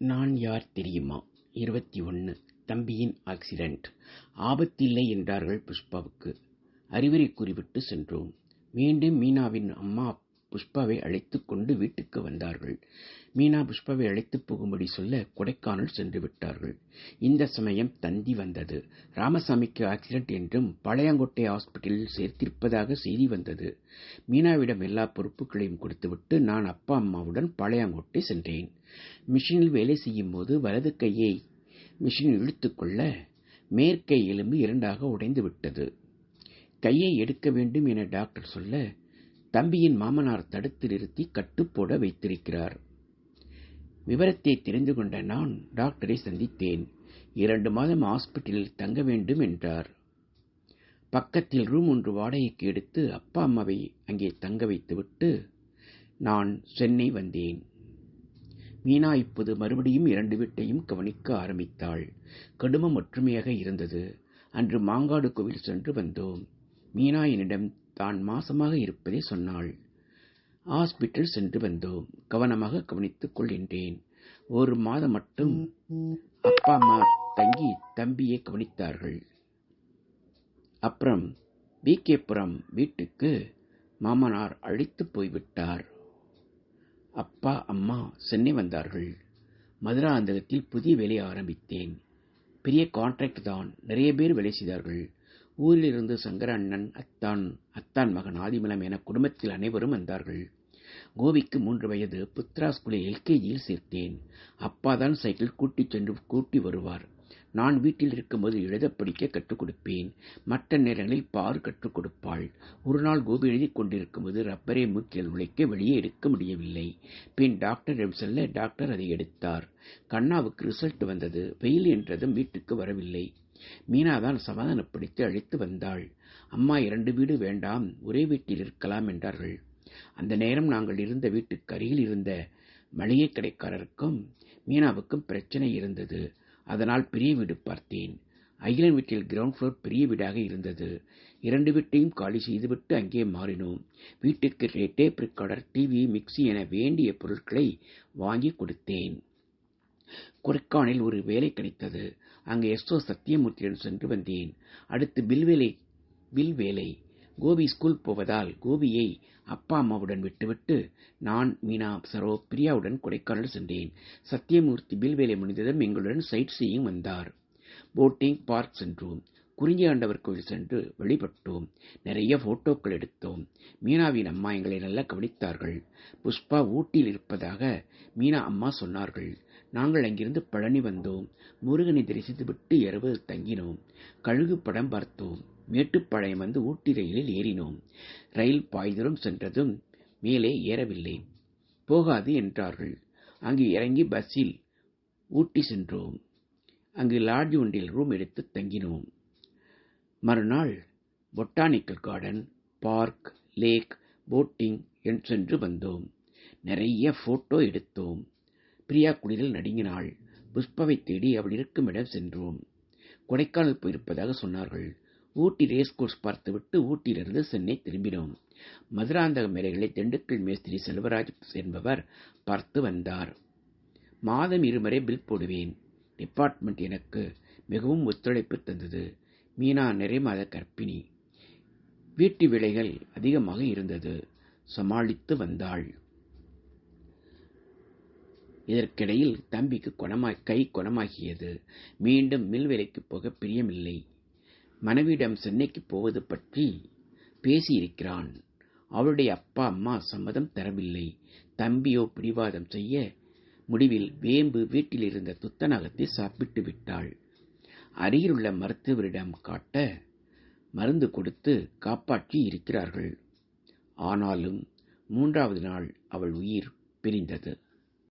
நான் யார் தெரியுமா? 21 தம்பியின் ஆக்சிடென்ட். ஆபத்தில்லை என்றார்கள் புஷ்பாவுக்கு. அறிவுரை கூறிவிட்டு சென்றோம். மீண்டும் மீனாவின் அம்மா புஷ்பாவை அழைத்துக் கொண்டு வீட்டுக்கு வந்தார்கள். மீனா புஷ்பாவை அழைத்துப் போகும்படி சொல்ல கொடைக்கானல் சென்று விட்டார்கள். இந்த சமயம் தந்தி வந்தது. ராமசாமிக்கு ஆக்சிடென்ட் என்றும் பாளையங்கோட்டை ஹாஸ்பிட்டலில் சேர்த்திருப்பதாக செய்தி வந்தது. மீனாவிடம் எல்லா பொறுப்புகளையும் கொடுத்துவிட்டு நான் அப்பா அம்மாவுடன் பாளையங்கோட்டை சென்றேன். மிஷினில் வேலை செய்யும் போது வலது கையை மிஷின் இழுத்துக்கொள்ள மேற்கை எலும்பு இரண்டாக உடைந்து விட்டது. கையை எடுக்க வேண்டும் என டாக்டர் சொல்ல தம்பியின் மாமனார் தடுத்து நிறுத்தி கட்டுப்போட வைத்திருக்கிறார். விவரத்தை தெரிந்து கொண்ட நான் டாக்டரை சந்தித்தேன். 2 மாதம் ஹாஸ்பிட்டலில் தங்க வேண்டும் என்றார். பக்கத்தில் ரூம் ஒன்று வாடகைக்கு எடுத்து அப்பா அம்மாவை அங்கே தங்க வைத்துவிட்டு நான் சென்னை வந்தேன். மீனா இப்போது மறுபடியும் 2 வீட்டையும் கவனிக்க ஆரம்பித்தாள். குடும்பம் ஒற்றுமையாக இருந்தது. அன்று மாங்காடு கோவில் சென்று வந்தோம். மீனா என்னிடம் தான் மாசமாக இருப்பதை சொன்னாள். ஹாஸ்பிட்டல் சென்று வந்தோம். கவனமாக கவனித்துக் கொள்கின்றேன். 1 மாதம் மட்டும் அப்பா அம்மா தங்கி தம்பியை கவனித்தார்கள். அப்புறம் பிகேபுரம் வீட்டுக்கு மாமனார் அழைத்து போய்விட்டார். அப்பா அம்மா சென்னை வந்தார்கள். மதுராந்தகத்தில் புதிய வேலை ஆரம்பித்தேன். பெரிய கான்ட்ராக்ட் தான். நிறைய பேர் வேலை செய்தார்கள். ஊரிலிருந்து சங்கர அண்ணன், அத்தான் மகன் ஆதிமலம் என குடும்பத்தில் அனைவரும் வந்தார்கள். கோபிக்கு 3 வயது. புத்ரா ஸ்கூலில் எல்கேஜியில் சேர்த்தேன். அப்பாதான் சைக்கிள் கூட்டி வருவார். நான் வீட்டில் இருக்கும்போது எழுத படிக்க கற்றுக் கொடுப்பேன். மற்ற நேரங்களில் பாரு கற்றுக் கொடுப்பாள். ஒரு நாள் கோபி எழுதி கொண்டிருக்கும்போது ரப்பரை மூக்கில் நுழைக்க வெளியே எடுக்க முடியவில்லை. பின் டாக்டரிடம் செல்ல டாக்டர் அதை எடுத்தார். கண்ணாவுக்கு ரிசல்ட் வந்தது. வெயில் என்றதும் வீட்டுக்கு வரவில்லை. மீனாதான் சமாதானப்படுத்தி அழைத்து வந்தாள். அம்மா 2 வீடு வேண்டாம், ஒரே வீட்டில் இருக்கலாம் என்றார்கள். அந்த நேரம் நாங்கள் இருந்த வீட்டுக்கு அருகில் இருந்த மளிகை கடைக்காரருக்கும் மீனாவுக்கும் பிரச்சனை இருந்தது. அதனால் பெரிய வீடு பார்த்தேன். அகிலன் வீட்டில் கிரவுண்ட் ஃப்ளோர் பெரிய வீடாக இருந்தது. 2 வீட்டையும் காலி செய்துவிட்டு அங்கே மாறினோம். வீட்டுக்கு டேப் ரெக்கார்டர், டிவி, மிக்சி என வேண்டிய பொருட்களை வாங்கி கொடுத்தேன். கொடைக்கானில் ஒரு வேலை கிடைத்தது. அங்கே எஸ்ஓ சத்தியமூர்த்தியுடன் சென்று வந்தேன். அடுத்து பில் வேலை. கோபி ஸ்கூல் போவதால் கோபியை அப்பா அம்மாவுடன் விட்டுவிட்டு நான், மீனா, சரோ, பிரியாவுடன் கொடைக்கானல் சென்றேன். சத்தியமூர்த்தி பில் வேலை முடிந்ததும் எங்களுடன் சைட் சீயிங் வந்தார். போட்டிங் பார்க் சென்றோம். குறிஞ்சி ஆண்டவர் கோயில் சென்று வழிபட்டோம். நிறைய போட்டோக்கள் எடுத்தோம். மீனாவின் அம்மா எங்களை நல்லா கவனித்தார்கள். புஷ்பா ஊட்டியில் இருப்பதாக மீனா அம்மா சொன்னார்கள். நாங்கள் அங்கிருந்து பழனி வந்தோம். முருகனை தரிசித்துவிட்டு இரவு தங்கினோம். கழுகு படம் பார்த்தோம். மேட்டுப்பாளையம் வந்து ஊட்டி ரயிலில் ஏறினோம். ரயில் பாய்தூரம் சென்றதும் மேலே ஏறவில்லை. போகாது என்றார்கள். அங்கு இறங்கி பஸ்ஸில் ஊட்டி சென்றோம். அங்கு லாட்ஜ் ஒன்றில் ரூம் எடுத்து தங்கினோம். மறுநாள் botanical garden, park, lake, boating சென்று வந்தோம். நிறைய போட்டோ எடுத்தோம். பிரியா குளிரில் நடுங்கினாள். புஷ்பாவை தேடி அவள் இருக்கும் இடம் சென்றோம். கொடைக்கானல் போயிருப்பதாக சொன்னார்கள். ஊட்டி ரேஸ் கோர்ஸ் பார்த்துவிட்டு ஊட்டியிலிருந்து சென்னை திரும்பினோம். மதுராந்தக மேலைகளை திண்டுக்கல் மேஸ்திரி செல்வராஜ் என்பவர் பார்த்து வந்தார். மாதம் 2 முறை பில் போடுவேன். டிபார்ட்மெண்ட் எனக்கு மிகவும் ஒத்துழைப்பு தந்தது. மீனா நிறைமாத கர்ப்பிணி. வீட்டு வேலைகள் அதிகமாக இருந்தது. சமாளித்து வந்தாள். இதற்கிடையில் தம்பிக்கு கை குணமாகியது. மீண்டும் மில் வேலைக்கு போக பிரியமில்லை. மனைவியிடம் சென்னைக்கு போவது பற்றி பேசியிருக்கிறான். அவளுடைய அப்பா அம்மா சம்மதம் தரவில்லை. தம்பியோ பிடிவாதம் செய்ய முடிவில் வேம்பு வீட்டில் இருந்த துத்தநாகத்தை சாப்பிட்டு விட்டாள். அருகிலுள்ள மருத்துவரிடம் காட்ட மருந்து கொடுத்து காப்பாற்றி இருக்கிறார்கள். ஆனாலும் 3வது நாள் அவள் உயிர் பிரிந்தது.